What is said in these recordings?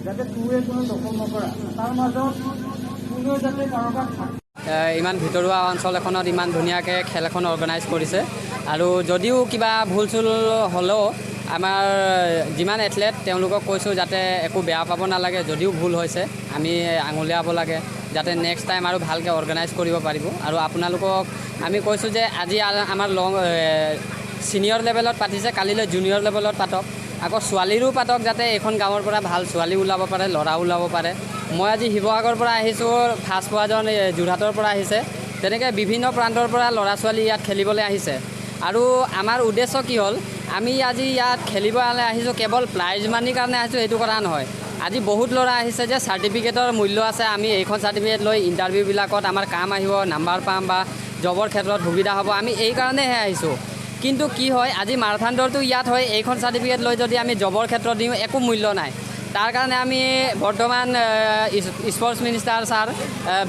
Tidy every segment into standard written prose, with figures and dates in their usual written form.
যাতে তোৰে কোনো দখল নকৰা তাৰ মাজত কোনো যাতে কাৰোবাক ইমান ভিতৰুৱা অঞ্চল এখনত ইমান ধুনীয়াকৈ খেল এখন অৰ্গেনাইজ কৰিছে আৰু যদিও কিবা ভুল চুল হ'লেও আমাৰ যিমান এথলেট তেওঁলোকক কৈছোঁ যাতে একো বেয়া পাব নালাগে, যদিও ভুল হৈছে আমি আঙুলিয়াব লাগে যাতে নেক্সট টাইম আৰু ভালকৈ অৰ্গেনাইজ কৰিব পাৰিব। আৰু আপোনালোকক আমি কৈছোঁ যে আজি আমাৰ ছিনিয়ৰ লেভেলত পাতিছে, কালিলৈ জুনিয়ৰ লেভেলত পাতক, আকৌ ছোৱালীৰো পাতক যাতে এইখন গাঁৱৰ পৰা ভাল ছোৱালী ওলাব পাৰে, ল'ৰা ওলাব পাৰে। মই আজি শিৱসাগৰৰ পৰা আহিছোঁ, ফাৰ্ষ্ট পোৱাজন যোৰহাটৰ পৰা আহিছে, তেনেকৈ বিভিন্ন প্ৰান্তৰ পৰা ল'ৰা ছোৱালী ইয়াত খেলিবলৈ আহিছে। আৰু আমাৰ উদ্দেশ্য কি হ'ল, আমি আজি ইয়াত খেলিবলৈ আহিছোঁ কেৱল প্ৰাইজ মানিৰ কাৰণে আহিছোঁ সেইটো কথা নহয়। আজি বহুত ল'ৰা আহিছে যে চাৰ্টিফিকেটৰ মূল্য আছে, আমি এইখন চাৰ্টিফিকেট লৈ ইণ্টাৰভিউবিলাকত আমাৰ কাম আহিব, নাম্বাৰ পাম বা জবৰ ক্ষেত্ৰত সুবিধা হ'ব, আমি এই কাৰণেহে আহিছোঁ। কিন্তু কি হয়, আজি মাৰাথন দৌৰটো ইয়াত হয়, এইখন চাৰ্টিফিকেট লৈ যদি আমি জবৰ ক্ষেত্ৰত দিওঁ একো মূল্য নাই। তাৰ কাৰণে আমি বৰ্তমান sports minister sir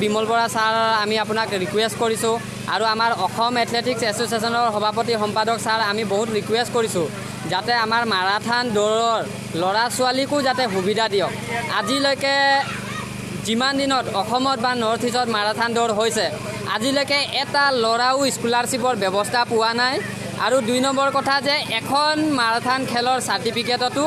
Bimal Bora sir আমি আপোনাক ৰিকুৱেষ্ট কৰিছোঁ, আৰু আমাৰ অসম এথলেটিক্স এছ'চিয়েশ্যনৰ সভাপতি সম্পাদক ছাৰ আমি বহুত ৰিকুৱেষ্ট কৰিছোঁ যাতে আমাৰ মাৰাথন দৌৰৰ ল'ৰা ছোৱালীকো যাতে সুবিধা দিয়ক। আজিলৈকে যিমান দিনত অসমত বা নৰ্থ ইষ্টত মাৰাথন দৌৰ হৈছে আজিলৈকে এটা ল'ৰাও স্কলাৰশ্বিপৰ ব্যৱস্থা পোৱা নাই। আৰু 2 নম্বৰ কথা যে এখন মাৰাথন খেলৰ চাৰ্টিফিকেটতো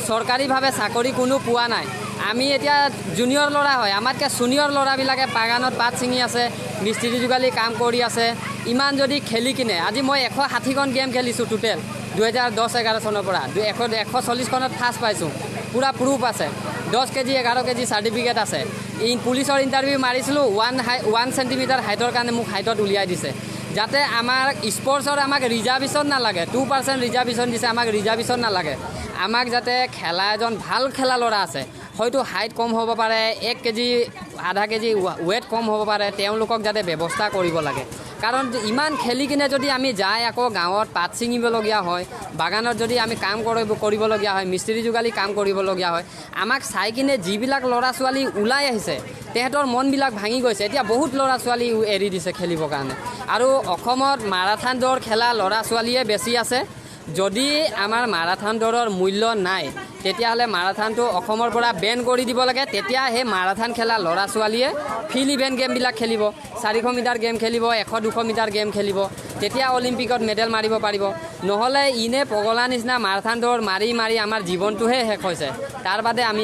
চৰকাৰীভাৱে চাকৰি কোনো পোৱা নাই। আমি এতিয়া জুনিয়ৰ ল'ৰা হয়, আমাতকৈ ছিনিয়ৰ ল'ৰাবিলাকে বাগানত পাত ছিঙি আছে, মিস্ত্ৰী যোগালী কাম কৰি আছে। ইমান যদি খেলি কিনে আজি মই 160খন গেম খেলিছোঁ টোটেল 2010-11 চনৰ পৰা 140খনত ফাৰ্ষ্ট পাইছোঁ, পূৰা প্ৰুফ আছে, 10 কেজি 11 কেজি চাৰ্টিফিকেট আছে। পুলিচৰ ইণ্টাৰভিউ মাৰিছিলোঁ, 1 চেণ্টিমিটাৰ হাইটৰ কাৰণে মোক হাইটত উলিয়াই দিছে। যাতে আমাৰ স্পৰ্টছৰ আমাক ৰিজাৰ্ভেশ্যন নালাগে, 2% ৰিজাৰ্ভেশ্যন দিছে, আমাক ৰিজাৰ্ভেশ্যন নালাগে। আমাক যাতে খেলা এজন ভাল খেলা ল'ৰা আছে, হয়তো হাইট কম হ'ব পাৰে, 1 কেজি আধা কেজি ৱেট কম হ'ব পাৰে, তেওঁলোকক যাতে ব্যৱস্থা কৰিব লাগে। কাৰণ ইমান খেলি কিনে যদি আমি যাই আকৌ গাঁৱত পাত ছিঙিবলগীয়া হয়, বাগানত যদি আমি কাম কৰিবলগীয়া হয়, মিস্ত্ৰী যোগালী কাম কৰিবলগীয়া হয়, আমাক চাই কিনে যিবিলাক ল'ৰা ছোৱালী ওলাই আহিছে তেহেঁতৰ মনবিলাক ভাঙি গৈছে। এতিয়া বহুত ল'ৰা ছোৱালী এৰি দিছে খেলিবৰ কাৰণে। আৰু অসমত মাৰাথন দৌৰ খেলা ল'ৰা ছোৱালীয়ে বেছি আছে। যদি আমাৰ মাৰাথন দৌৰৰ মূল্য নাই তেতিয়াহ'লে মাৰাথনটো অসমৰ পৰা বেন কৰি দিব লাগে। তেতিয়া সেই মাৰাথন খেলা ল'ৰা ছোৱালীয়ে ফিল্ড ইভেণ্ট গেমবিলাক খেলিব, 400 মিটাৰ গেম খেলিব, 100-200 মিটাৰ গেম খেলিব, তেতিয়া অলিম্পিকত মেডেল মাৰিব পাৰিব। নহ'লে ইনে পগলা নিচিনা মাৰাথন দৌৰ মাৰি মাৰি আমাৰ জীৱনটোহে শেষ হৈছে, তাৰ বাদে আমি